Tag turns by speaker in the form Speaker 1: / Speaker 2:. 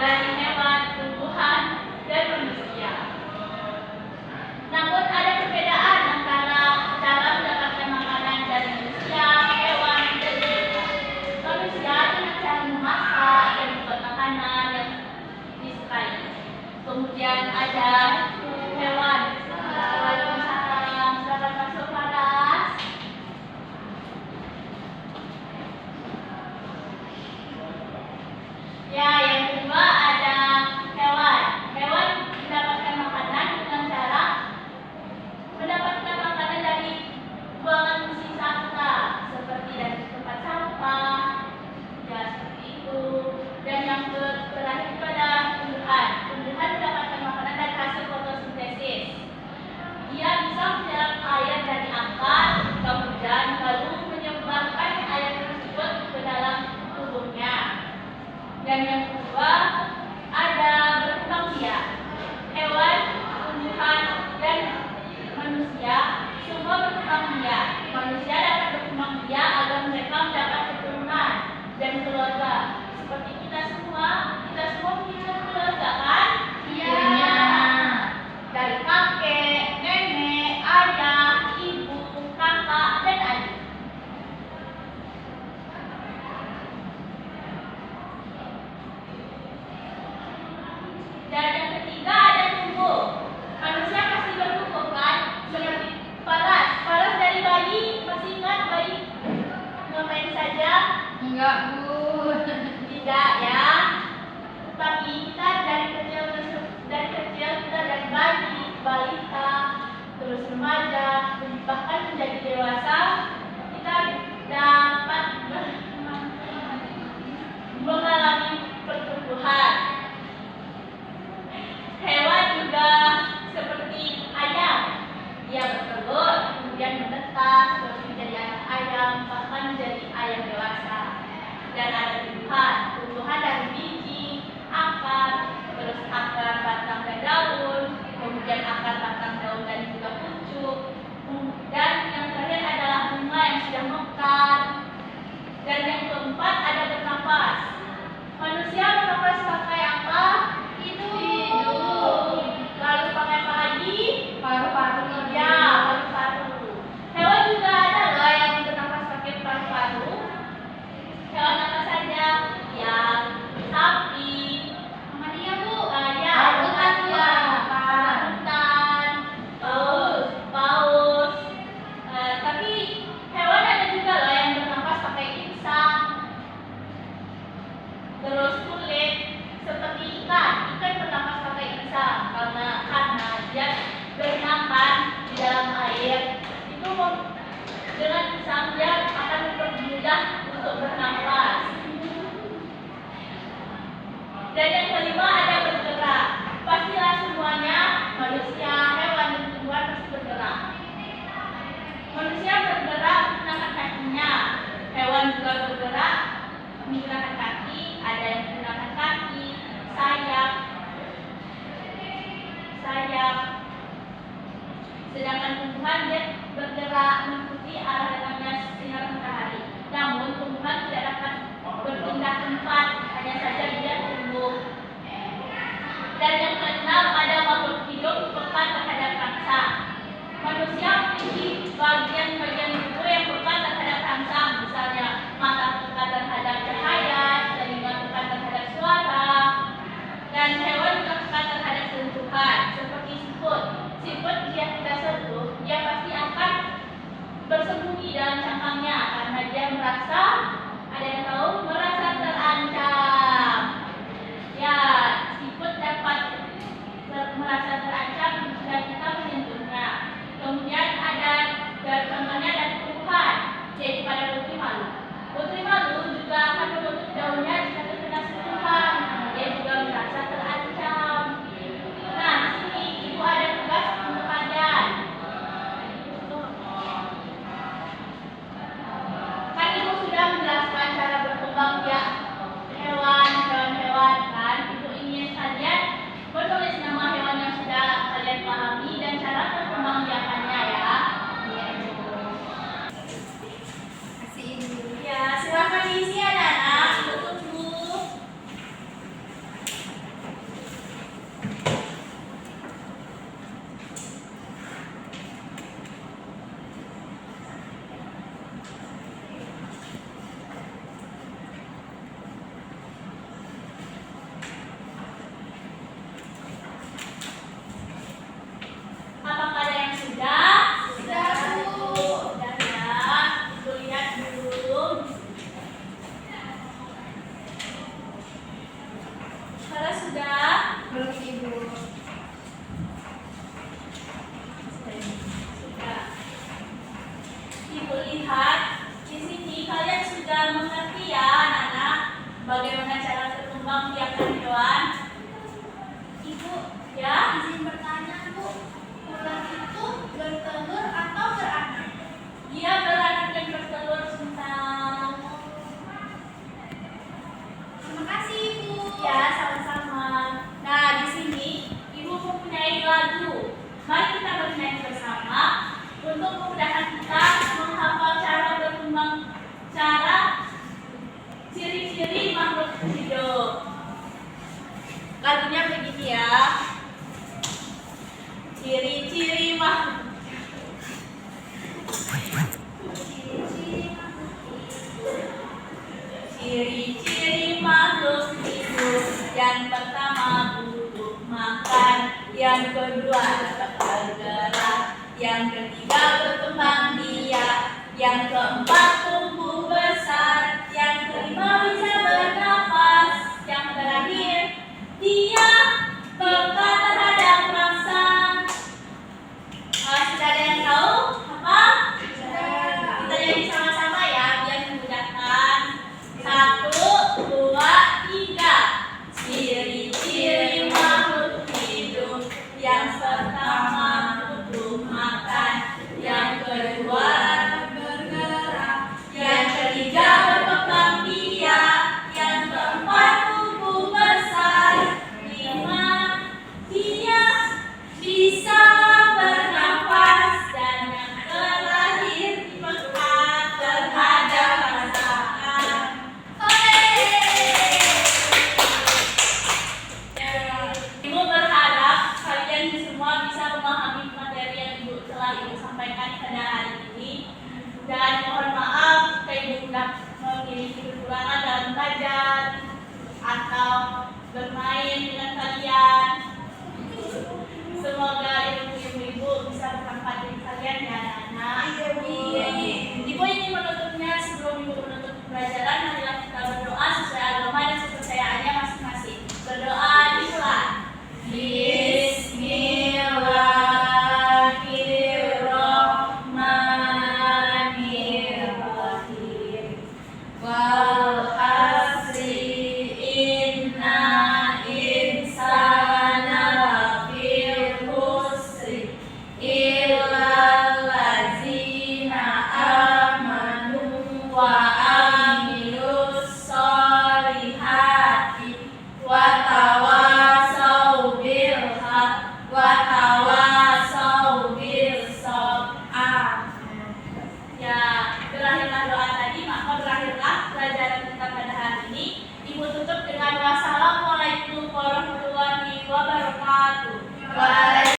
Speaker 1: dari hewan, tumbuhan, dan manusia. Namun ada perbedaan antara cara mendapatkan makanan dari manusia, hewan, dan tumbuhan. Manusia dengan cara memasak dan membuat makanan yang disukai. Kemudian ada hewan. Selamat masuk kelas. Ya, yang kedua ada hewan. Hewan mendapatkan makanan dengan cara mendapatkan makanan dari buangan sisa kita, seperti dari tempat sampah, ya seperti itu. Dan yang terakhir pada tumbuhan. Tumbuhan mendapatkan makanan dari hasil fotosintesis. Dia bisa menyerap air dari akar, kemudian lalu menyebarkan air tersebut ke dalam tubuhnya. Dan yang kedua ada berkembang biak. Hewan, tumbuhan, dan manusia semua berkembang biak. Manusia dapat berkembang biak agar mereka mendapat keturunan dan keluarga. Seperti kita semua punya keluarga kan? Iya. Dari kakek, nenek, ayah, ibu, kakak, dan adik. Dan yang ketiga ada tumbuh. Manusia pasti bertumbuh kan? Seperti paras. Paras dari bayi, masih ingat bayi ngapain saja?
Speaker 2: Enggak, Bu.
Speaker 1: Tidak ya. Tapi kita dari kecil kita dari bayi, balita, terus remaja, bahkan menjadi dewasa, kita dapat mengalami pertumbuhan. Hewan juga seperti ayam, dia bertelur, kemudian menetas, terus menjadi anak ayam, bahkan menjadi ayam dewasa. Dan ada tumbuhan dari biji, akar, terus akar, batang, dan daun, kemudian akar, batang, daun, dan juga pucuk. Dan yang terakhir adalah bunga yang sudah mekar. Dan yang keempat ada bernapas. Manusia bernapas pakai apa? Hidung. Lalu pakai apa lagi?
Speaker 2: Paru-paru.
Speaker 1: Ya, paru-paru. Hewan juga ada loh yang bernapas pakai paru-paru. Hewan apa saja? Ya, sapi. Sama dia, Bu. Ya,
Speaker 2: Orangutan,
Speaker 1: ya. Orangutan, paus. Tapi hewan ada juga loh yang bernapas pakai insang. Terus kulit seperti ikan bernapas pakai insang karena dia berenang di dalam air. Itu dengan insang dia akan mempermudah untuk bernapas. Dan yang kelima ada bergerak. Pastilah semuanya manusia, hewan, dan tumbuhan pasti bergerak. Manusia bergerak menggunakan kakinya. Hewan juga bergerak menggunakan kaki. Ada yang menggunakan kaki, sayap. Sedangkan tumbuhan dia bergerak mengikuti arah datangnya sinar matahari. Namun tumbuhan tidak dapat berpindah tempat, hanya saja dia tumbuh. Dan yang keenam ada makhluk hidup peka terhadap rangsa. Manusia memiliki bagian-bagian tubuh yang peka terhadap rangsa, misalnya mata peka terhadap cahaya, telinga peka terhadap suara, dan hewan juga peka terhadap sentuhan, seperti siput. Siput jika kita sentuh, dia pasti akan bersembunyi dalam cangkangnya karena dia merasa, ada yang tahu, merasa terancam. Ya, siput dapat merasa terancam jika kita menyentuhnya. Kemudian ada Ya,
Speaker 3: Izin bertanya, Bu. Ular itu bertelur atau beranak?
Speaker 1: dia beranak dan bertelur Sintang.
Speaker 3: Terima kasih, Ibu.
Speaker 1: Ya, sama-sama. Nah, di sini Ibu mempunyai lagu. Mari kita bernyanyi bersama untuk memudahkan kita menghafal cara ciri-ciri makhluk hidup. Lagunya begini ya. Ciri-ciri makhluk. Ciri-ciri makhluk hidup. Yang pertama butuh makan, yang kedua dapat bergerak, yang ketiga berkembang biak, yang keempat